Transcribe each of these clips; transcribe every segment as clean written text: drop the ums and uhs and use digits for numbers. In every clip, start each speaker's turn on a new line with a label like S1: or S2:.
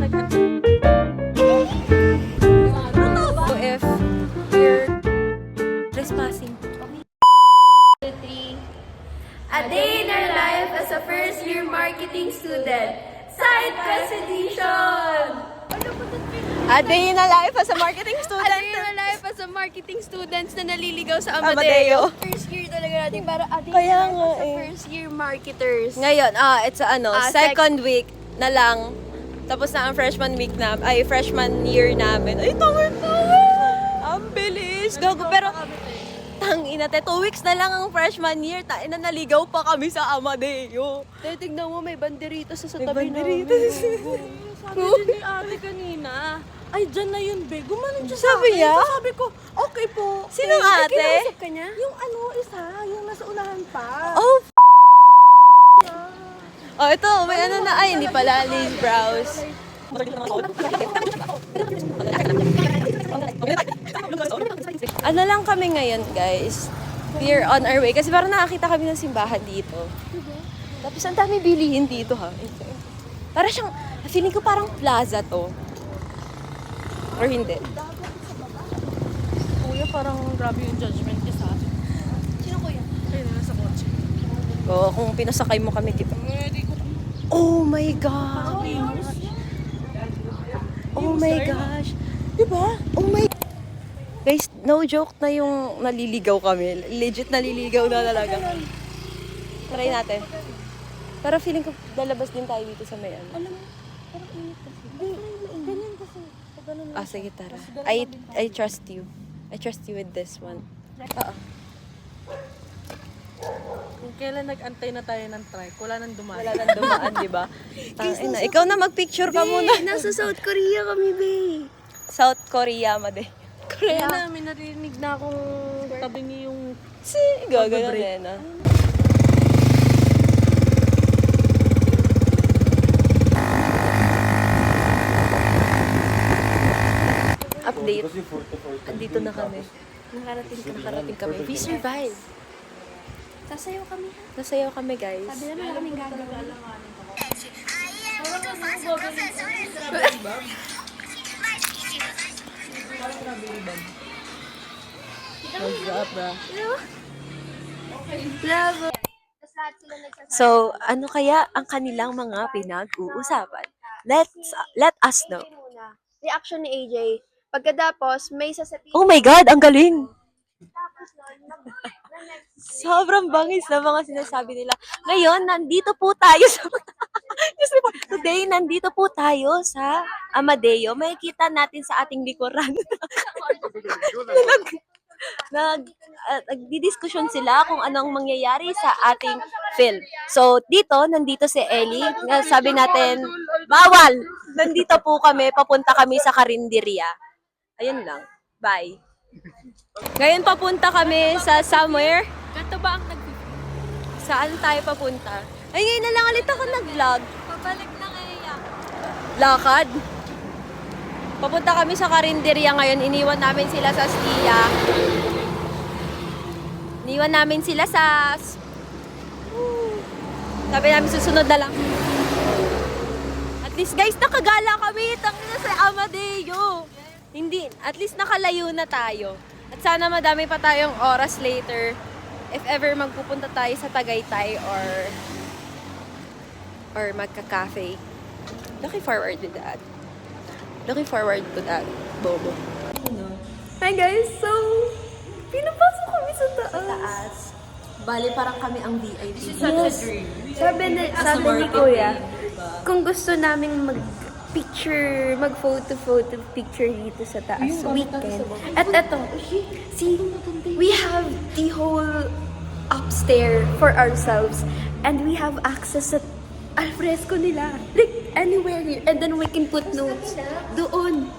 S1: if you're trespassing.
S2: A day in our life as a first-year marketing student. Side quest edition!
S1: A day in a life as a marketing student.
S2: A day in our life as a marketing students na naliligaw sa
S1: Amadeo.
S2: Amadeo. First year talaga natin para a day
S1: Kaya
S2: in our life
S1: nga
S2: as a
S1: eh.
S2: first-year marketers.
S1: Ngayon, it's second week na lang. Tapos na ang freshman week na, freshman year namin. Ay, tawa. Ang bilis. Gago, pero tangina, 2 weeks na lang ang freshman year. Tain na naligaw pa kami sa Amadeo.
S2: Tignan mo, may banderitas sa
S1: May
S2: tabi
S1: banderitas.
S2: namin. Sabi din ni ate kanina, ay, dyan na yun, be. Gumanon siya sa
S1: Sabi
S2: akin.
S1: niya?
S2: So, sabi ko, okay po.
S1: Sinong
S2: Ay,
S1: ate?
S2: kinausap ka niya?
S3: Yung isa, yung nasa unahan pa.
S1: Oh, oh, ito, may ano na. Ay, hindi pala. Liz Browse. Ano lang kami ngayon, guys. We're on our way. Kasi parang nakakita kami ng simbahan dito. Tapos ang dami bilihin dito, ha. Para siyang, feeling ko parang plaza to. Or hindi.
S3: Kuya, parang grabe yung judgment niya sa atin.
S2: Sino kuya?
S3: Ayun, nasa kotse.
S1: Oo, kung pinasakay mo kami, diba? Oh my gosh! Oh my gosh!
S3: Diba?
S1: Oh my... Guys, no joke na yung naliligaw kami. Legit naliligaw na talaga. Try natin. Pero feeling ko lalabas din tayo dito sa may ano.
S3: Alam mo, parang init kasi. Ganyan kasi. Pag ganun
S1: Ah, sige, tara. I trust you. I trust you with this one. Oo.
S3: Kung kailan nag-antay na tayo ng trike, wala nang dumaan.
S1: Wala nang dumaan, di ba? Tangina. Ikaw na magpicture ka muna.
S2: Nasa South Korea kami, be.
S1: South Korea, made.
S3: Kaya na, may narinig na akong tabi niya yung...
S1: Gagano din, ah. Update. Andito na kami. Nakarating kami. We survive.
S2: Sasayaw kami, ha?
S1: Nasayaw kami, guys.
S2: Sabi naman kaming gagawin. Bravo.
S1: So, ano kaya ang kanilang mga pinag-uusapan? Let us know.
S2: Reaction ni AJ. Pagkatapos, may sasabihin.
S1: Oh my God, ang galing! Sobrang bangis na mga sinasabi nila. Ngayon, nandito po tayo sa... Today, nandito po tayo sa Amadeo. Makikita natin sa ating likuran. Nagdidiskusyon sila kung anong mangyayari sa ating film. So, nandito si Ellie. Sabi natin, bawal! Nandito po kami, papunta kami sa Karinderya. Ayun lang. Bye. Ngayon papunta kami sa somewhere.
S2: Ganto ba ang
S1: Saan tayo papunta? Ay, ngayon na lang ulit ako nag-vlog.
S2: Pabalik na kaya.
S1: Lakad. Papunta kami sa Karinderya ngayon. Iniwan namin sila sa Stia. Iniwan namin sila sa... Sabi namin susunod na lang. At least guys, nakagala kami. Tangina sa Amadeo. Hindi, at least nakalayo na tayo. At sana madami pa tayong oras later if ever magpupunta tayo sa Tagaytay or magka-cafe. Looking forward to that. Looking forward to that, Bobo.
S2: Hi guys, so pinapasok kami sa taas.
S1: Bali, parang kami ang VIP.
S2: Sabi ni Kuya, kung gusto naming mag-photo picture dito sa taas, weekend. At eto, see, we have the whole upstairs for ourselves. And we have access sa alfresco nila. Like, anywhere here. And then we can put notes. Doon.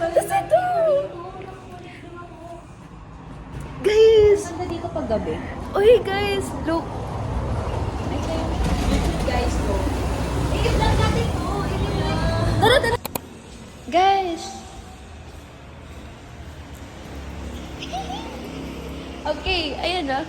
S2: Tapos ito. Guys!
S1: Ganda dito pag gabi.
S2: Uy, guys! Look!
S1: Guys, to.
S2: Tara, tara! Guys! Okay, ayan na.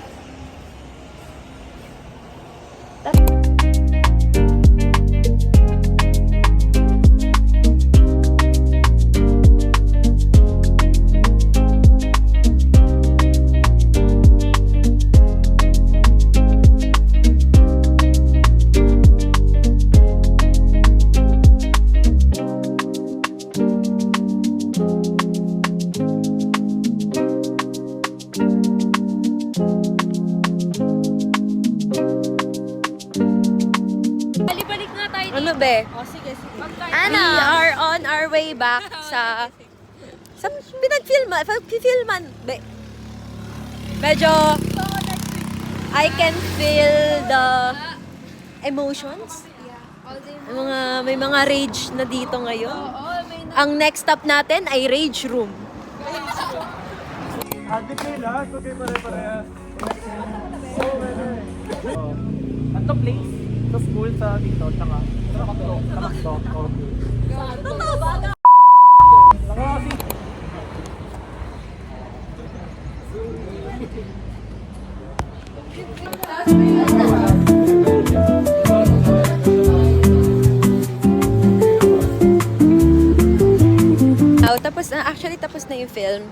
S1: Ano be?
S2: Ano?
S1: We are on our way back sa pinagfilman. Medyo I can feel the emotions. May mga rage na dito ngayon. Ang next stop natin ay rage room.
S4: At the place, sa school, sa dito, tsaka sa Macdo.
S1: Totoo ba? Tapos na yung film.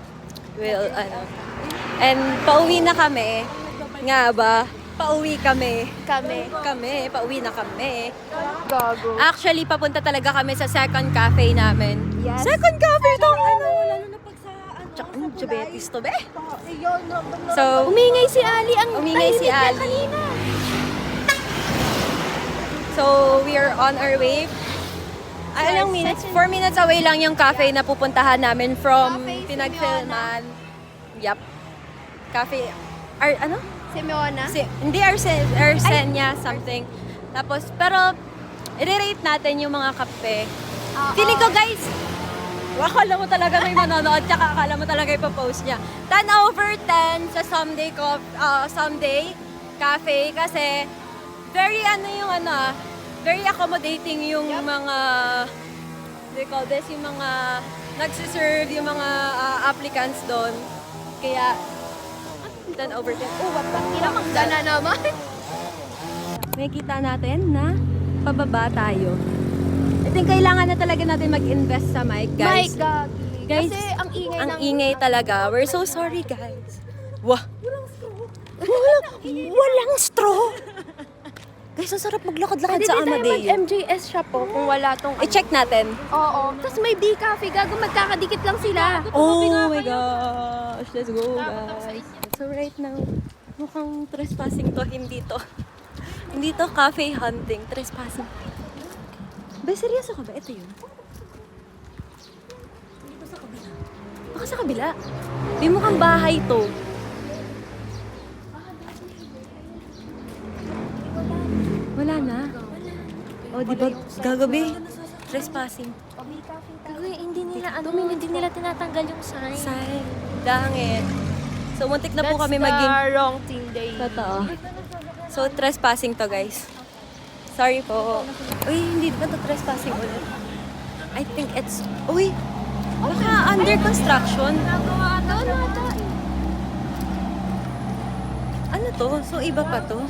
S1: And pauwi na kami. Nga ba? Pauwi kami. Pauwi na kami.
S2: Gago.
S1: Actually, papunta talaga kami sa second cafe namin.
S2: Yes.
S1: Second cafe to! Tsaka, diabetes to, be? So,
S2: Umingay si Ali.
S1: umingay si
S2: tahimik niya
S1: Ali.
S2: kanina.
S1: So, we are on our way. Ilang minutes? 4 minutes away lang yung cafe na pupuntahan namin from
S2: Cafe
S1: Pinagfilman. Yup. Cafe. Ano?
S2: Simeona.
S1: Hindi Arsenia something. Tapos, pero, i-rate natin yung mga kape. Feeling ko, guys, akala mo talaga may manonood, tsaka akala mo talaga ipopost niya. 10 over 10 sa Someday Cafe kasi very very accommodating yung mga they call this, yung mga nagsiserve, yung mga applicants doon. Kaya 10 over 10. Oh, what the?
S2: Kinamangga na naman.
S1: May kita natin na pababa tayo. I think kailangan na talaga natin mag-invest sa mic, guys.
S2: My God.
S1: Guys,
S2: Kasi ang ingay
S1: ang
S2: ng...
S1: ingay talaga. We're so sorry, guys. Wah! Walang straw! Guys, ang sarap maglakad-lakad
S2: Pwede
S1: sa
S2: din tayo
S1: Amadeo.
S2: mag-MJS shop po kung wala tong...
S1: I-check natin.
S2: Oo. Tapos may B-Cafe. Gago, magkakadikit lang sila.
S1: Oh my gosh! Let's go, guys. So right now, mukhang trespassing to. Hindi to. Hindi to cafe hunting. Trespassing. Ba, seryoso ka ba? Ito yun. Baka sa kabila. May mukhang bahay to. Wala na. O, di ba? Gagabi. Trespassing.
S3: Hindi nila tinatanggal yung sign.
S1: Sign. Dangit. So, muntik na po kami maging...
S2: wrong team day.
S1: Totoo. So, trespassing to, guys. Sorry po. Uy, hindi ba to trespassing ulit? I think it's... Uy! Baka under construction. Ano to? So, iba pa to?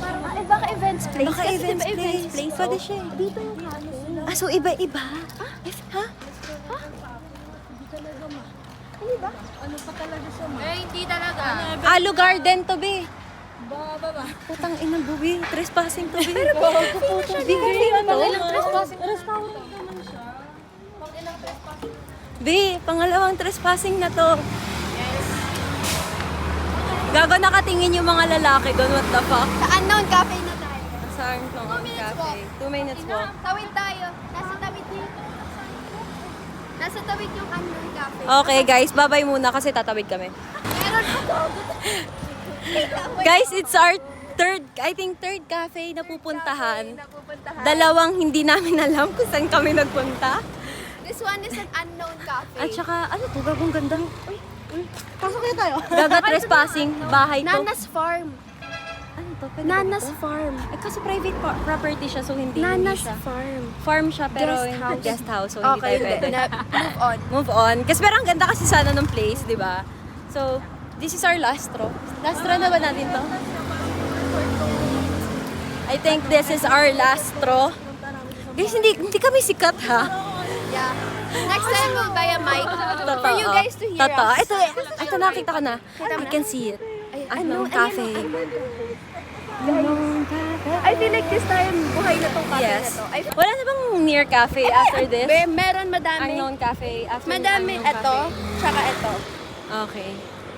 S2: Baka events place.
S1: Baka
S2: Kasi
S1: events
S2: diba
S1: place. Pwede siya.
S2: Dito yung cafe.
S1: Ah, so iba-iba? Ha?
S2: Hindi talaga.
S1: Alo Garden to, be. Putang ina, bubi. Trespassing to, be. Pero putang be,
S3: Pangilang trespassing.
S1: Be, pangalawang trespassing na to. Gago nakatingin yung mga lalaki doon, what the fuck?
S2: Sa unknown cafe na tayo.
S1: Sa Armstrong Cafe. 2 minutes walk.
S2: Tawid tayo. Nasa tawid dito. Nasa tawid yung unknown cafe.
S1: Okay guys, bye-bye muna kasi tatawid kami.
S2: Meron pa to.
S1: Guys, it's our third cafe na pupuntahan. Dalawang hindi namin alam kung saan kami nagpunta.
S2: This one is an unknown cafe.
S1: At saka, ano to? Gagong gandang.
S2: Pasok kayo tayo.
S1: Gaga trespassing. Bahay to.
S2: Nanas Farm.
S1: Ano to? Pwede
S2: Nanas
S1: ba ito?
S2: Farm.
S1: Eh, kasi private property siya, so hindi
S2: Nanas
S1: siya.
S2: Farm.
S1: Farm siya, pero
S2: Guest
S1: hindi
S2: house.
S1: guest house, so hindi tayo pwede.
S2: Move on.
S1: Move on. Kasi pero ang ganda kasi sana ng place, di ba? So, this is our last straw. Last straw na ba natin to? I think this is our last straw. Guys, hindi kami sikat, ha?
S2: Yeah. Next time we'll buy a mic for you guys to hear
S1: Totoo.
S2: us.
S1: Ito nakita ko na. I can see it. Unknown Cafe. Unknown Cafe.
S2: I feel like this time buhay na tong cafe
S1: Yes.
S2: na to.
S1: Wala na bang near cafe after this?
S2: Meron madami.
S1: Unknown Cafe after
S2: Madami.
S1: Unknown
S2: Ito,
S1: Cafe.
S2: tsaka ito.
S1: Okay.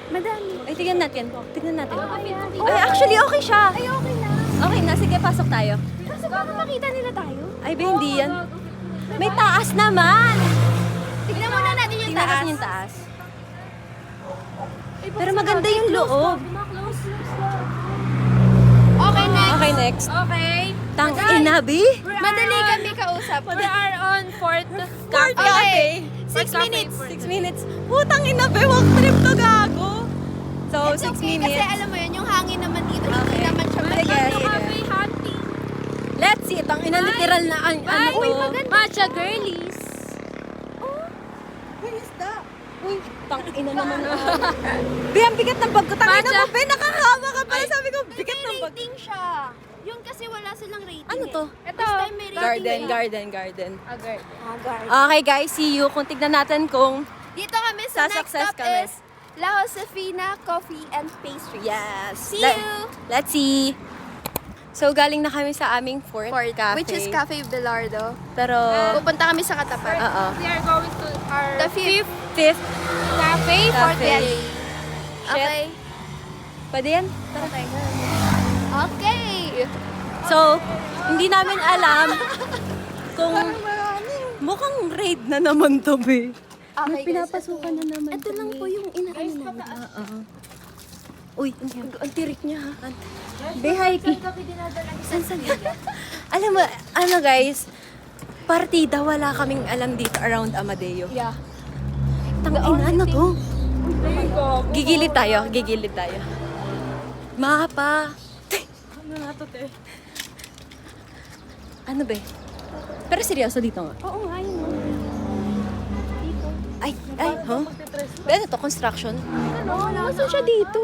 S2: Madami.
S1: Ay, tignan natin. Tignan natin. Ay, actually, okay siya.
S2: Ay, okay lang.
S1: Okay na, sige, pasok tayo.
S2: Kasi baka makita nila tayo.
S1: Ay, ba, hindi yan. May taas naman!
S2: Tignan muna natin yung
S1: Tingnan
S2: taas.
S1: natin yung taas. Pero maganda yung loob.
S2: Okay, next.
S1: Okay, next.
S3: Okay.
S1: Tang inabi.
S2: Madali kami kausap.
S3: We are on 4th
S2: Okay. 6
S3: Cafe.
S2: minutes.
S1: 6 minutes. Putang inabi, walk trip to gago. So,
S2: It's
S1: 6
S2: okay,
S1: minutes.
S2: kasi alam mo yun, yung hangin naman dito, hindi naman siya
S1: Sige,
S2: malamig.
S1: sige.
S3: Cafe hunting.
S1: Let's see, tang ina literal na ano
S3: Bye.
S1: to.
S3: Matcha girlies.
S1: Uy, tang ina naman. Be, ang bigat ng bag ko. Tang ina
S3: Matcha.
S1: mo, be, nakakama ka pala. Sabi ko, bigat ng
S2: May
S1: bag.
S2: rating siya. Yun kasi wala silang rating.
S1: Ano to?
S2: Ito. This time may rating.
S1: Garden.
S3: Agar.
S2: Garden.
S1: Okay guys, see you. Kung tignan natin kung
S2: Dito kami sa next
S1: Sa-success
S2: stop
S1: kami.
S2: is La Josefina Coffee and Pastries.
S1: yes.
S2: See you!
S1: Let's see. So, galing na kami sa aming fourth cafe.
S2: Which is Cafe Belardo.
S1: Pero,
S2: Pupunta kami sa katapat.
S1: oo.
S3: We are going to our
S2: The fifth
S1: Fifth
S3: cafe.
S2: fourth
S1: cafe.
S2: yes. Okay.
S1: Pwede yan?
S2: Okay. Okay.
S1: So, hindi namin alam kung mukhang raid na naman to, be.
S2: Okay,
S1: Pinapasukan na naman.
S2: Ito lang po yung inaano namin.
S1: Uy, ang tirik niya, ha? Be, Haiki. Alam mo, ano guys, partida, wala kaming alam dito around Amadeo.
S2: Yeah.
S1: Tangina, ano to? Gigilid tayo. Mapa.
S3: Ano nga to, te?
S1: Ano be? Pero seryoso dito nga.
S2: Oo nga yun.
S1: Ay, huh? Be, ano to? Construction?
S2: Ano? Nasaan siya dito?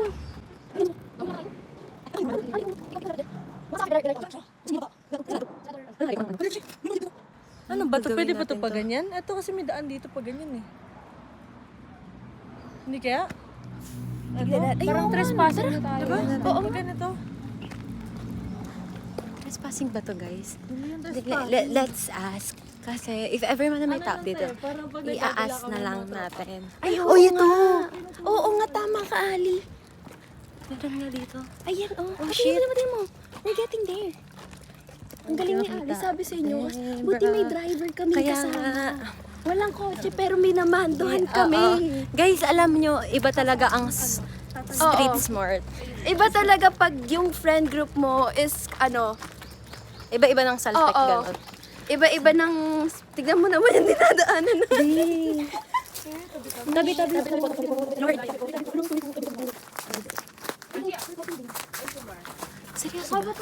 S4: Ano ba to? Pwede ba to pa ganyan? Ito kasi may daan dito pa ganyan eh. Hindi kaya?
S3: Parang trespassing na tayo.
S4: Diba? Oo. Ganito.
S1: Trespassing ba to, guys? Let's ask. Kasi if ever man na may tap dito, i-ask na lang natin.
S2: Ay,
S1: Oh, ito!
S2: Oo nga, tama ka, Ali.
S1: Meron nga dito.
S2: Ayan, oh.
S1: Oh,
S2: Shit.
S1: shit.
S2: Mo. We're getting there. Ang galing ni Ali,
S1: Nakita.
S2: sabi sa inyo.
S1: Eh,
S2: Buti
S1: bra.
S2: may driver kami
S1: Kaya
S2: kasama.
S1: nga.
S2: Walang kotse, pero may namandohan
S1: Oo.
S2: kami.
S1: Guys, alam nyo, iba talaga ang street
S2: Oo.
S1: smart.
S2: Iba talaga pag yung friend group mo is, ano,
S1: Iba-iba ng salpek,
S2: Oo.
S1: gano'n.
S2: iba-iba ng, tignan mo naman yung dinadaanan na.
S1: Tabi-tabi. Lord. Seryoso ba?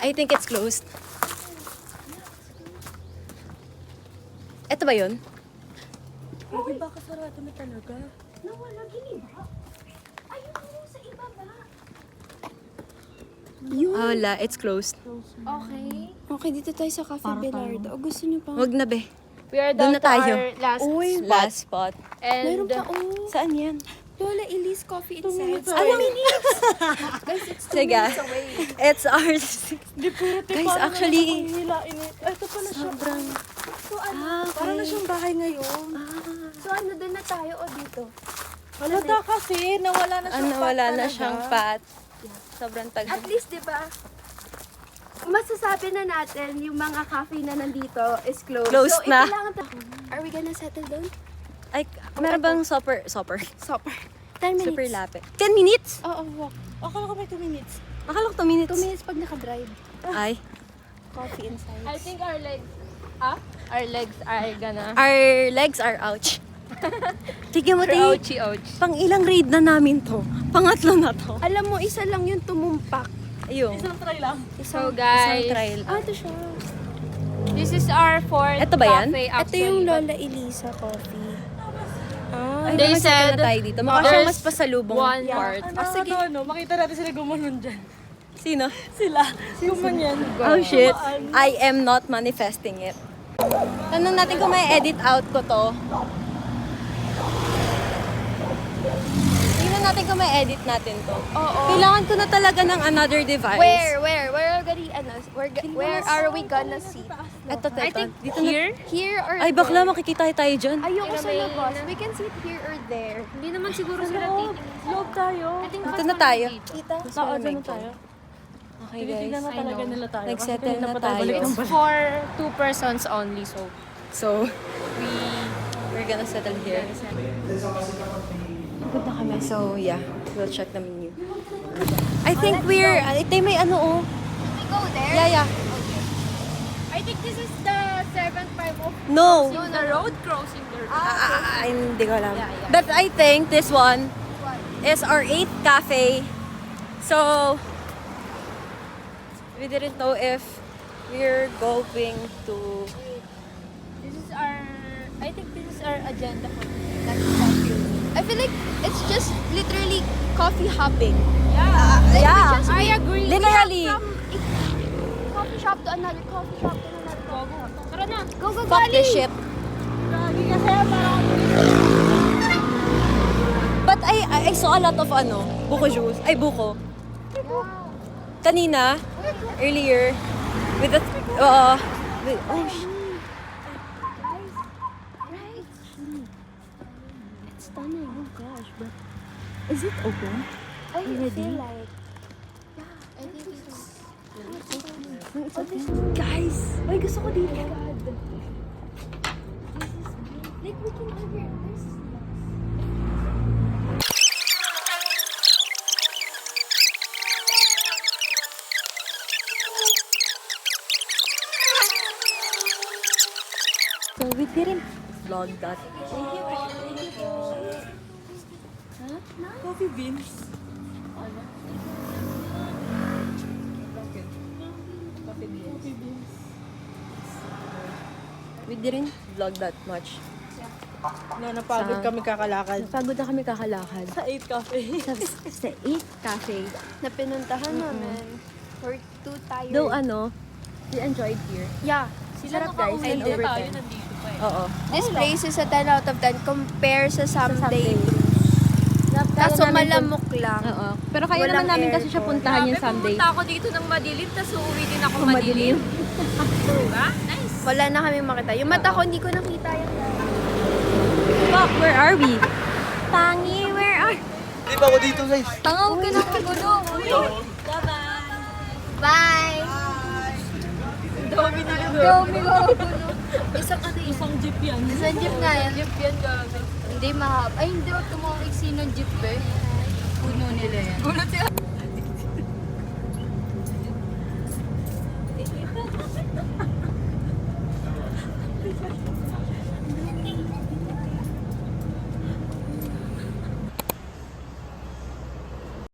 S1: I think it's closed. Ito ba yun?
S4: Grabe ba kasarado na talaga?
S2: Nawala, giniba. Ayun mo sa ibaba.
S1: Wala, it's closed.
S2: Okay. Okay, dito tayo sa Cafe Belardo. O gusto niyo pa?
S1: Wag na be.
S3: We are
S1: Doon
S3: down
S1: na tayo.
S3: to our last
S1: Last spot.
S2: Meron
S3: and
S2: pa, oh.
S1: Saan yan?
S2: Lola Elise Coffee and Science.
S1: Alam
S2: Guys, it's 2
S1: Sige.
S2: minutes away.
S1: It's ours.
S4: Hindi puro
S1: Guys, actually,
S4: hilain eh. Ito pala siya.
S1: sobrang...
S2: So, ano?
S4: Parang na siyang bahay ngayon.
S2: So, ano doon na tayo o dito?
S4: Halata kasi, nawala na siyang
S1: Ano, wala
S4: pat
S1: na
S4: talaga.
S1: siyang pat. Sobrang tagal.
S2: At least, di ba, masasabi na natin yung mga cafe na nandito is closed.
S1: Closed
S2: so,
S1: na.
S2: Are we gonna settle down?
S1: Ay, meron bang super?
S2: Super. 10 minutes.
S1: Super lapit. 10 minutes?
S2: Oo, walk.
S4: Akala ko may 2 minutes.
S1: Akala ko 2 minutes.
S2: 2 minutes pag nakadrive.
S1: Ay.
S2: Coffee and
S3: I
S2: Science.
S3: think our legs our legs are gonna
S1: Our legs are ouch. Tignan mo, Tay.
S3: ouch.
S1: Pang ilang raid na namin to. Pangatlo na to.
S2: Alam mo, isa lang yung tumumpak.
S1: Ayun.
S4: Isang try lang.
S3: So
S1: Isang
S3: guys,
S1: trial.
S2: Ito siya.
S3: this is our fourth
S1: Ito ba yan?
S3: cafe
S2: Ito
S3: actually.
S2: yung Lola Elisa Coffee.
S1: Ay,
S3: They
S1: naman
S3: said
S1: na tayo dito. Mukha siyang
S3: there's
S1: mas pasalubong
S3: one
S1: part.
S4: Ano,
S2: sige.
S4: ano, makita natin sila gumanon dyan.
S1: Sino?
S4: Sila. Gumanyan.
S1: Oh shit. I am not manifesting it. Tanong natin kung may edit out ko to. Tingnan natin kung may edit natin to.
S2: Oo.
S1: Kailangan ko na talaga ng another device.
S2: Where already, where are we gonna sit?
S1: Ito, ito.
S3: I think
S1: Dito
S3: here.
S2: Here or
S1: Ay, bakla
S2: there?
S1: makikita tayo dyan.
S2: Ayoko sa
S3: May-
S2: labas. We can sit here or there.
S3: Hindi naman siguro sila titingin.
S4: Loob tayo.
S3: I think
S1: Dito
S3: mas
S1: na tayo.
S3: maganda dito.
S2: Tita?
S1: Mas
S4: Oo,
S1: malamig
S4: dyan na
S1: to.
S4: tayo.
S1: Okay guys,
S4: Tinitignan na talaga nila tayo. kasi
S1: nagsettle
S4: kanina
S1: na
S4: pa tayo balik
S1: tayo.
S4: ng balik.
S3: For 2 persons only, so
S1: So, we're gonna settle here. Pagod na kami. So, yeah. We'll check the menu. I think ito may ano oh.
S2: We go there?
S1: Yeah.
S3: I think this is the 7th time of
S1: No.
S3: the road crossing the road.
S1: Hindi ko alam. But I think this one is our 8th cafe. So, we didn't know if we're going to...
S3: This is our, I think this is our agenda for that coffee.
S2: I feel like it's just literally coffee hopping.
S1: yeah.
S3: I agree.
S1: Literally.
S2: From a coffee shop to another coffee shop to another coffee shop.
S3: Tara na.
S2: Go,
S1: Fuck this shit.
S3: Grabe kasi parang
S1: But I saw a lot of buko juice. Ay, buko. Kanina, earlier, with the, oh, sh-
S2: It's stunning. Oh gosh, but
S1: is it open?
S2: I feel like I think it's open.
S1: Guys, ay gusto ko dito.
S2: Like we can order this.
S1: So we didn't vlog that. Coffee beans. We didn't vlog that much.
S4: Napagod kami kakalakad.
S1: Pagod na kami kakalakad.
S4: Sa 8 cafe.
S1: Sa 8 cafe.
S2: Na pinuntahan namin. We're too tired.
S1: Though we enjoyed here.
S2: Yeah.
S1: Sarap guys,
S4: Hindi
S1: 10 over
S4: tayo
S1: 10.
S4: nandito pa eh.
S1: Oo.
S2: This place is a 10 out of 10 compare sa someday.
S1: Kaya
S2: Kaso
S1: namin
S2: malamok lang.
S1: Oo. Pero kaya
S2: Walang
S1: naman namin kasi siya
S2: aircon.
S1: puntahan yung someday.
S3: pumunta ako dito ng madilim, tapos uuwi din ako madilim. Diba? Nice.
S2: Wala na kami makita. Yung mata ko, hindi ko nakita yan.
S1: Fuck, where are we? Tangi, where are...
S5: Di ba ako dito, guys?
S2: Tangaw ka ng magulo. Bye!
S3: Dami nila.
S2: Dami ko gulo.
S3: Isang jeep yan.
S2: Isang jeep nga yan.
S3: Jeep yan, gabi.
S2: Hindi mahaba. Ay, hindi. Wag tumawag sino jeep eh. Puno nila yan.
S3: Gulat sila.